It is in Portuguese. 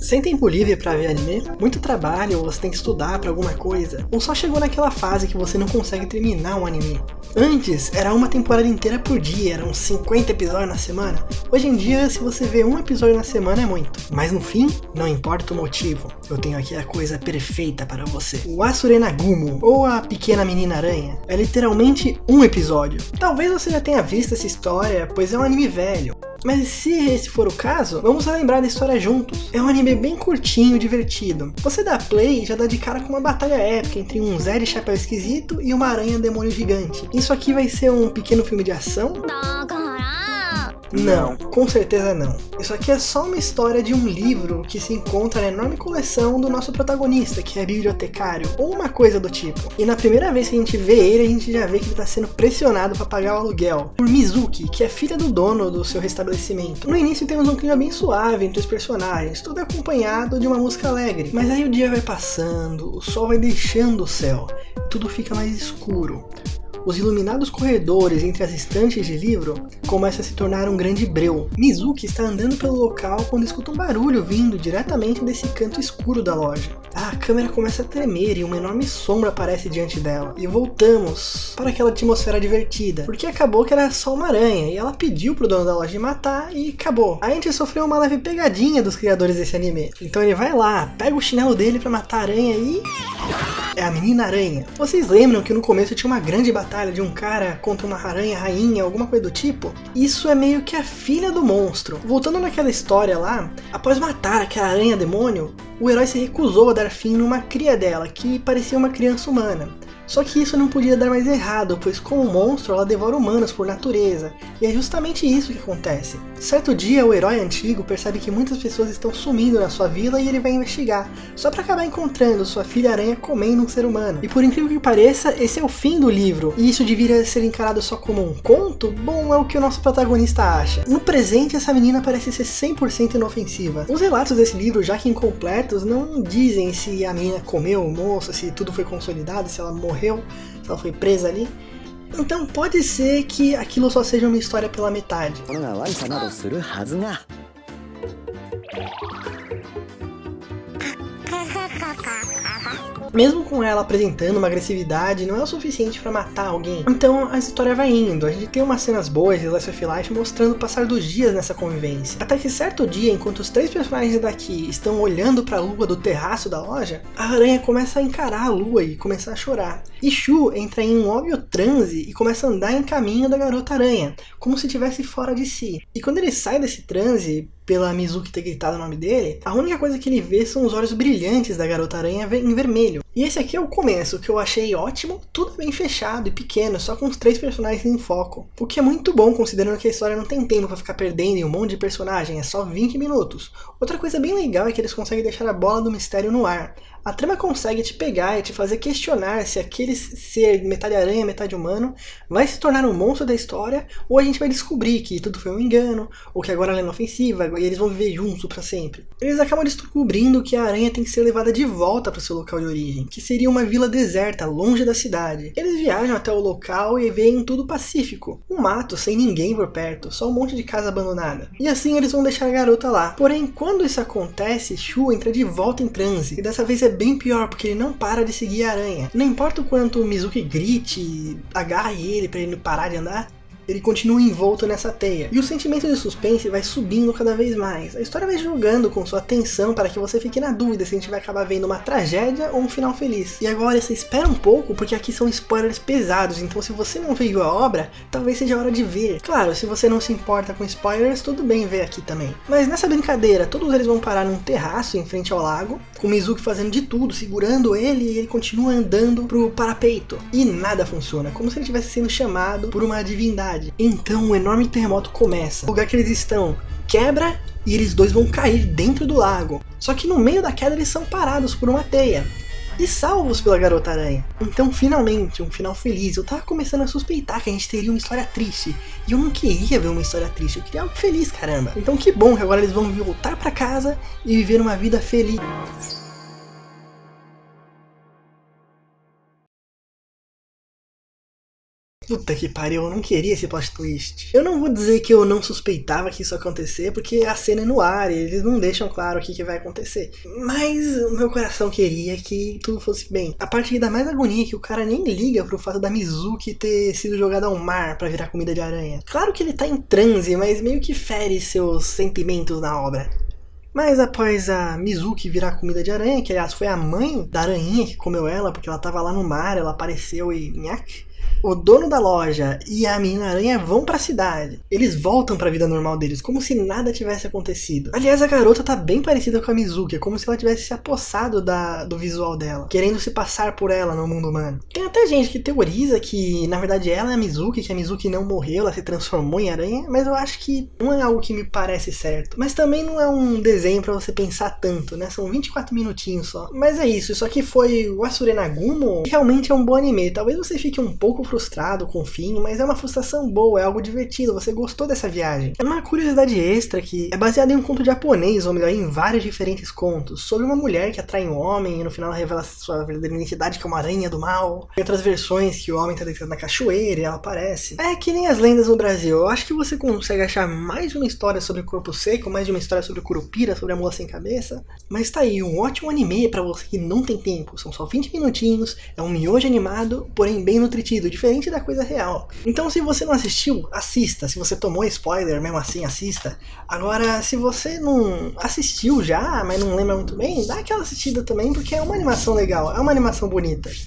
Sem tempo livre pra ver anime? Muito trabalho ou você tem que estudar pra alguma coisa? Ou só chegou naquela fase que você não consegue terminar um anime? Antes, era uma temporada inteira por dia, eram 50 episódios na semana. Hoje em dia, se você vê um episódio na semana é muito. Mas no fim, não importa o motivo, eu tenho aqui a coisa perfeita para você. O Asurenagumo, ou a Pequena Menina Aranha, é literalmente um episódio. Talvez você já tenha visto essa história, pois é um anime velho. Mas se esse for o caso, vamos lembrar da história juntos. É um anime bem curtinho, divertido. Você dá play e já dá de cara com uma batalha épica entre um Zé de chapéu esquisito e uma aranha demônio gigante. Isso aqui vai ser um pequeno filme de ação? Não, com certeza não. Isso aqui é só uma história de um livro que se encontra na enorme coleção do nosso protagonista, que é bibliotecário, ou uma coisa do tipo. E na primeira vez que a gente vê ele, a gente já vê que ele está sendo pressionado para pagar o aluguel por Mizuki, que é filha do dono do seu estabelecimento. No início temos um clima bem suave entre os personagens, tudo acompanhado de uma música alegre. Mas aí o dia vai passando, o sol vai deixando o céu, tudo fica mais escuro. Os iluminados corredores entre as estantes de livro começam a se tornar um grande breu. Mizuki está andando pelo local quando escuta um barulho vindo diretamente desse canto escuro da loja. A câmera começa a tremer e uma enorme sombra aparece diante dela. E voltamos para aquela atmosfera divertida, porque acabou que era só uma aranha e ela pediu pro dono da loja de matar e acabou. A gente sofreu uma leve pegadinha dos criadores desse anime. Então ele vai lá, pega o chinelo dele para matar a aranha e... é a Menina Aranha. Vocês lembram que no começo tinha uma grande batalha de um cara contra uma aranha rainha, alguma coisa do tipo? Isso é meio que a filha do monstro. Voltando naquela história lá, após matar aquela aranha demônio, o herói se recusou a dar fim numa cria dela, que parecia uma criança humana. Só que isso não podia dar mais errado, pois como monstro ela devora humanos por natureza, e é justamente isso que acontece. Certo dia o herói antigo percebe que muitas pessoas estão sumindo na sua vila e ele vai investigar, só para acabar encontrando sua filha aranha comendo um ser humano. E por incrível que pareça, esse é o fim do livro, e isso deveria ser encarado só como um conto? Bom, é o que o nosso protagonista acha. No presente essa menina parece ser 100% inofensiva. Os relatos desse livro, já que incompletos, não dizem se a menina comeu o moço, se tudo foi consolidado, se ela morreu, se ela foi presa ali. Então pode ser que aquilo só seja uma história pela metade. Mesmo com ela apresentando uma agressividade, não é o suficiente para matar alguém. Então a história vai indo, a gente tem umas cenas boas de Slice of Life mostrando o passar dos dias nessa convivência. Até que certo dia, enquanto os três personagens daqui estão olhando para a lua do terraço da loja, a aranha começa a encarar a lua e começa a chorar. E Shu entra em um óbvio transe e começa a andar em caminho da garota aranha, como se estivesse fora de si. E quando ele sai desse transe, pela Mizuki ter gritado o nome dele, a única coisa que ele vê são os olhos brilhantes da garota aranha em vermelho. E esse aqui é o começo, que eu achei ótimo, tudo bem fechado e pequeno, só com os três personagens em foco. O que é muito bom, considerando que a história não tem tempo pra ficar perdendo em um monte de personagem, é só 20 minutos. Outra coisa bem legal é que eles conseguem deixar a bola do mistério no ar. A trama consegue te pegar e te fazer questionar se aquele ser metade aranha, metade humano vai se tornar um monstro da história, ou a gente vai descobrir que tudo foi um engano, ou que agora ela é inofensiva e eles vão viver juntos pra sempre. Eles acabam descobrindo que a aranha tem que ser levada de volta para o seu local de origem, que seria uma vila deserta, longe da cidade. Eles viajam até o local e veem tudo pacífico, um mato sem ninguém por perto, só um monte de casa abandonada. E assim eles vão deixar a garota lá. Porém, quando isso acontece, Shu entra de volta em transe, e dessa vez é bem pior, porque ele não para de seguir a aranha. Não importa o quanto o Mizuki grite, agarre ele para ele parar de andar, ele continua envolto nessa teia. E o sentimento de suspense vai subindo cada vez mais. A história vai jogando com sua atenção para que você fique na dúvida se a gente vai acabar vendo uma tragédia ou um final feliz. E agora você espera um pouco, porque aqui são spoilers pesados, então se você não viu a obra, talvez seja a hora de ver. Claro, se você não se importa com spoilers, tudo bem ver aqui também. Mas nessa brincadeira, todos eles vão parar num terraço em frente ao lago, com o Mizuki fazendo de tudo, segurando ele, e ele continua andando pro parapeito. E nada funciona, como se ele estivesse sendo chamado por uma divindade. Então um enorme terremoto começa. O lugar que eles estão quebra e eles dois vão cair dentro do lago. Só que no meio da queda eles são parados por uma teia e salvos pela garota aranha. Então finalmente um final feliz. Eu tava começando a suspeitar que a gente teria uma história triste, e eu não queria ver uma história triste, eu queria algo feliz, caramba. Então que bom que agora eles vão voltar pra casa e viver uma vida feliz. Puta que pariu, eu não queria esse plot twist. Eu não vou dizer que eu não suspeitava que isso ia acontecer, porque a cena é no ar e eles não deixam claro o que vai acontecer. Mas o meu coração queria que tudo fosse bem. A parte que dá mais agonia é que o cara nem liga pro fato da Mizuki ter sido jogada ao mar pra virar comida de aranha. Claro que ele tá em transe, mas meio que fere seus sentimentos na obra. Mas após a Mizuki virar comida de aranha, que aliás foi a mãe da aranha que comeu ela, porque ela tava lá no mar, ela apareceu e nhaque, o dono da loja e a menina aranha vão pra cidade. Eles voltam pra vida normal deles, como se nada tivesse acontecido. Aliás, a garota tá bem parecida com a Mizuki, é como se ela tivesse se apossado do visual dela, querendo se passar por ela no mundo humano. Tem até gente que teoriza que, na verdade, ela é a Mizuki, que a Mizuki não morreu, ela se transformou em aranha, mas eu acho que não é algo que me parece certo. Mas também não é um desenho pra você pensar tanto, né? São 24 minutinhos só. Mas é isso aqui foi o Asure Nagumo, que realmente é um bom anime. Talvez você fique um pouco frustrado com o fim, mas é uma frustração boa, é algo divertido, você gostou dessa viagem. É uma curiosidade extra que é baseada em um conto japonês, ou melhor, em vários diferentes contos, sobre uma mulher que atrai um homem e no final revela sua verdadeira identidade, que é uma aranha do mal. Tem outras versões que o homem tá deitado na cachoeira e ela aparece. É que nem as lendas no Brasil, eu acho que você consegue achar mais de uma história sobre o corpo seco, mais de uma história sobre o Curupira, sobre a mula sem cabeça, mas tá aí, um ótimo anime pra você que não tem tempo, são só 20 minutinhos, é um miojo animado, porém bem nutritivo, diferente da coisa real. Então se você não assistiu, assista. Se você tomou spoiler, mesmo assim, assista. Agora, se você não assistiu já, mas não lembra muito bem, dá aquela assistida também, porque é uma animação legal, é uma animação bonita.